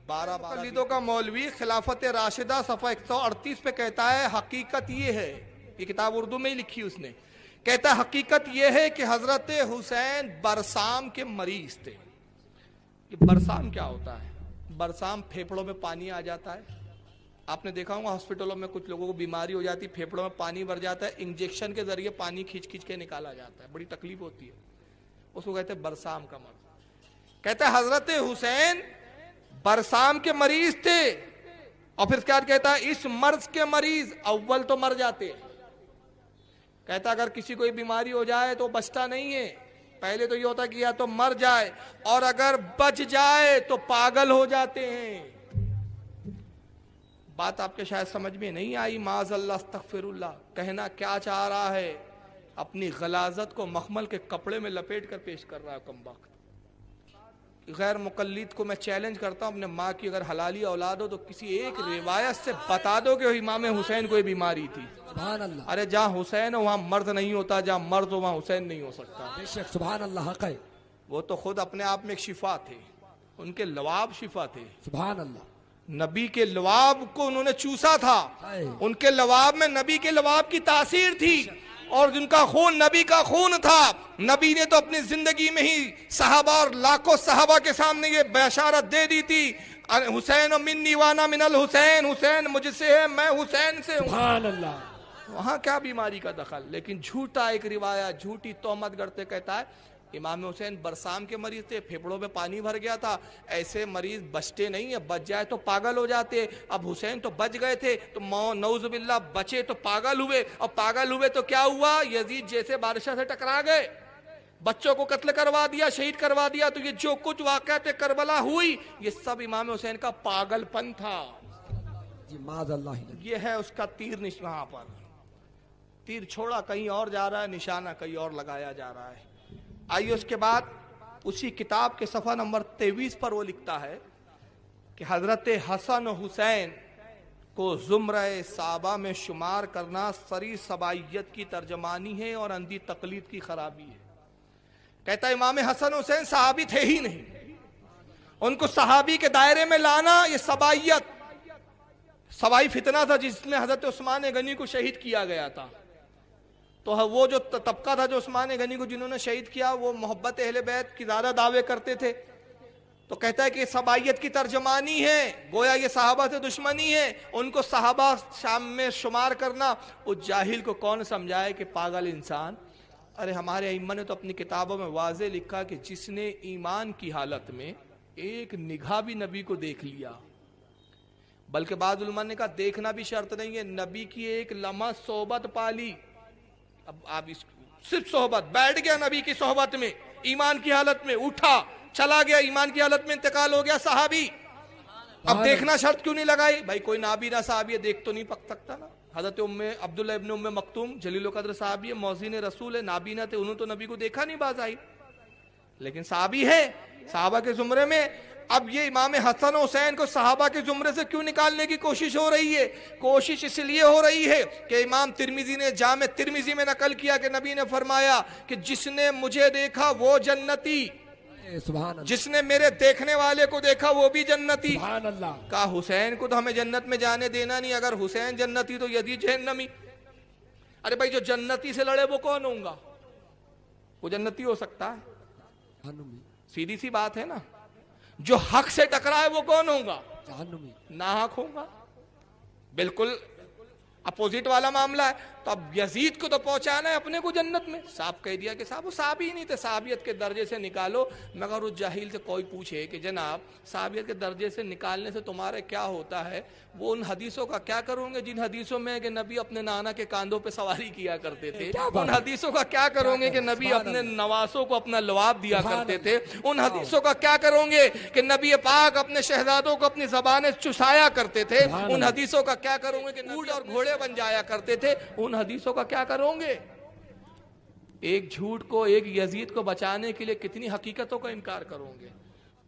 12 मुक़ल्लिदों का मौलवी खिलाफत राशिदा सफ़ा 138 पे कहता है हकीकत ये है, ये किताब उर्दू में ही लिखी उसने, कहता है हकीकत ये है कि हजरत हुसैन बरसाम के मरीज थे। ये बरसाम क्या होता है? बरसाम फेफड़ों में पानी आ जाता है। आपने देखा होगा हॉस्पिटलों में कुछ लोगों को बीमारी हो जाती है, फेफड़ों में पानी भर जाता है, इंजेक्शन के जरिए पानी खींच खींच के निकाला जाता है, बड़ी तकलीफ होती है, उसको कहते हैं बरसाम का मर्ज। कहता है हजरत हुसैन बरसाम के मरीज थे। और फिर क्या कहता है, इस मर्ज के मरीज अव्वल तो मर जाते हैं। कहता अगर किसी को बीमारी हो जाए तो बचता नहीं है, पहले तो ये होता कि या तो मर जाए और अगर बच जाए तो पागल हो जाते हैं। बात आपके शायद समझ में नहीं आई। माज़अल्लाह अस्तग़फिरुल्लाह कहना क्या चाह रहा है, अपनी गलाजत को मखमल के कपड़े में लपेट कर पेश कर रहा है कमबख्त। गैर मुक़ल्लिद को मैं चैलेंज करता हूं, अपने माँ की अगर हलाली औलाद हो तो किसी एक रिवायत से बता दो कि इमाम हुसैन को ये बीमारी थी। सुभान अल्लाह। अरे जहाँ हुसैन हो वहाँ मर्द नहीं होता, जहाँ मर्द हो वहाँ हुसैन नहीं हो सकता। बेशक सुभान अल्लाह हक़ है। वो तो खुद अपने आप में एक शिफा थे, उनके लवाब शिफा थे। सुभान अल्लाह। नबी के लवाब को उन्होंने चूसा था, उनके लवाब में नबी के लवाब की तासीर थी और जिनका खून नबी का खून था। नबी ने तो अपनी जिंदगी में ही सहाबा और लाखों सहाबा के सामने ये बशारत दे दी थी, हुसैन मिन्नी वाना मिनल हुसैन, हुसैन मुझसे है मैं हुसैन से हूं। सुभान अल्लाह। वहां क्या बीमारी का दखल? लेकिन झूठा एक रिवायत, झूठी तोहमत करते कहता है इमाम हुसैन बरसाम के मरीज थे, फेफड़ों में पानी भर गया था। ऐसे मरीज बचते नहीं है, बच जाए तो पागल हो जाते। अब हुसैन तो बच गए थे तो नौजुबिल्लाह बचे तो पागल हुए, और पागल हुए तो क्या हुआ, यजीद जैसे बादशाह से टकरा गए, बच्चों को कत्ल करवा दिया, शहीद करवा दिया। तो ये जो कुछ वाक़यात करबला हुई ये सब इमाम हुसैन का पागलपन था। जी माज़अल्लाह। ये है उसका तीर निशाना पर, तीर छोड़ा कहीं और जा रहा है, निशाना कहीं और लगाया जा रहा है। आइए उसके बाद उसी किताब के सफ़ा नंबर 23 पर वो लिखता है कि हजरत हसन हुसैन को ज़ुमरे साहबा में शुमार करना सरी सबाइयत की तर्जमानी है और अंधी तकलीद की खराबी है। कहता है इमाम हसन हुसैन सहाबी थे ही नहीं, उनको सहाबी के दायरे में लाना ये सबाइयत, सबाई फितना था जिसमें हजरत उस्मान गनी को शहीद किया गया था। तो वो जो तबका था जो उस्मान गनी को जिन्होंने शहीद किया वो मोहब्बत अहले बैत की ज्यादा दावे करते थे। तो कहता है कि सबाइयत की तर्जमानी है, गोया ये सहाबा से दुश्मनी है, उनको सहाबा शाम में शुमार करना। उस जाहिल को कौन समझाए कि पागल इंसान। अरे हमारे अइम्मा ने तो अपनी किताबों में वाज़े लिखा कि जिसने ईमान की हालत में एक निगाह भी नबी को देख लिया, बल्कि बाद उलमा ने कहा देखना भी शर्त नहीं है, नबी की एक लम्हा सोबत पाली। अब आप सिर्फ सोहबत, बैठ गया नबी की सोहबत में, ईमान की हालत में उठा चला गया, ईमान की हालत में इंतकाल हो गया सहाबी। अब देखना शर्त क्यों नहीं लगाई? भाई कोई नाबीना साहबी देख तो नहीं पक सकता ना। हजरत उम्मे अब्दुल्ला इब्न उम्मे मक्तूम जलील कद्र साहबी है, मौज़िन रसूल है, नाबीना थे, उन्होंने तो नबी को देखा नहीं बाज आई, लेकिन साहबी है साहबा के जुमरे में। अब ये इमाम हसन हुसैन को सहाबा के जुमरे से क्यों निकालने की कोशिश हो रही है? कोशिश इसलिए हो रही है कि इमाम तिरमिजी ने जामे तिरमिजी में नकल किया कि नबी ने फरमाया कि जिसने मुझे देखा वो जन्नती, जिसने मेरे देखने वाले को देखा वो भी जन्नती। कहा हुसैन को तो हमें जन्नत में जाने देना नहीं, अगर हुसैन जन्नती तो यजीद जहन्नमी। अरे भाई जो जन्नती से लड़े वो कौन होगा? वो जन्नती हो सकता है? सीधी सी बात है ना। जो हक से टकराए वो कौन होगा? ना हक होगा। बिल्कुल अपोजिट वाला मामला है। तो अब यजीद को तो पहुंचाना है अपने को जन्नत में। साहब कह दिया कि साहब वो साहबी ही नहीं थे, साहबियत के दर्जे से निकालो। मगर उस जाहिल से कोई पूछे कि जनाब साहबियत के दर्जे से निकालने से तुम्हारे क्या होता है, वो उन हदीसों का क्या करोगे जिन हदीसों में कि नबी अपने नाना के कांधों पे सवारी किया करते थे? उन हदीसों का क्या करोगे कि नबी अपने नवासों को अपना लवाब दिया करते थे? उन हदीसों का क्या करोगे कि नबी पाक अपने शहजादों को अपनी ज़बानें चुसाया करते थे? उन हदीसों का क्या करोगे कि ऊंट और घोड़े बन जाया करते थे? उन हदीसों का क्या करोगे? एक झूठ को, एक यजीद को बचाने के लिए कितनी हकीकतों का इनकार करोगे?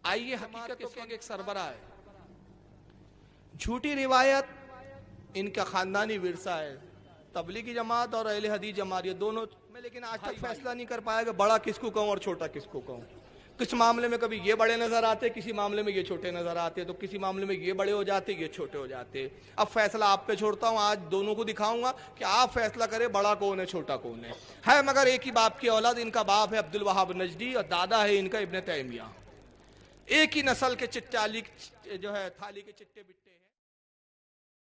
आइए हकीकतों का एक सरबराह है। झूठी रिवायत इनका खानदानी विरसा है, तबलीगी जमात और अहले हदीस जमात ये दोनों में, लेकिन आज तक फैसला नहीं कर पाया कि बड़ा किसको कहूं और छोटा किसको कहूं। کس معاملے میں کبھی یہ بڑے نظر آتے، کسی معاملے میں یہ چھوٹے نظر آتے، تو کسی معاملے میں یہ بڑے ہو جاتے، یہ چھوٹے ہو جاتے. اب فیصلہ آپ پہ چھوڑتا ہوں، آج دونوں کو دکھاؤں گا کہ آپ فیصلہ کریں بڑا کون ہے چھوٹا کون ہے مگر ایک ہی باپ کی اولاد. ان کا باپ ہے عبد الوہاب نجدی اور دادا ہے ان کا ابن تیمیہ. ایک ہی نسل کے چٹالی جو ہے تھالی کے چٹے بٹے ہیں.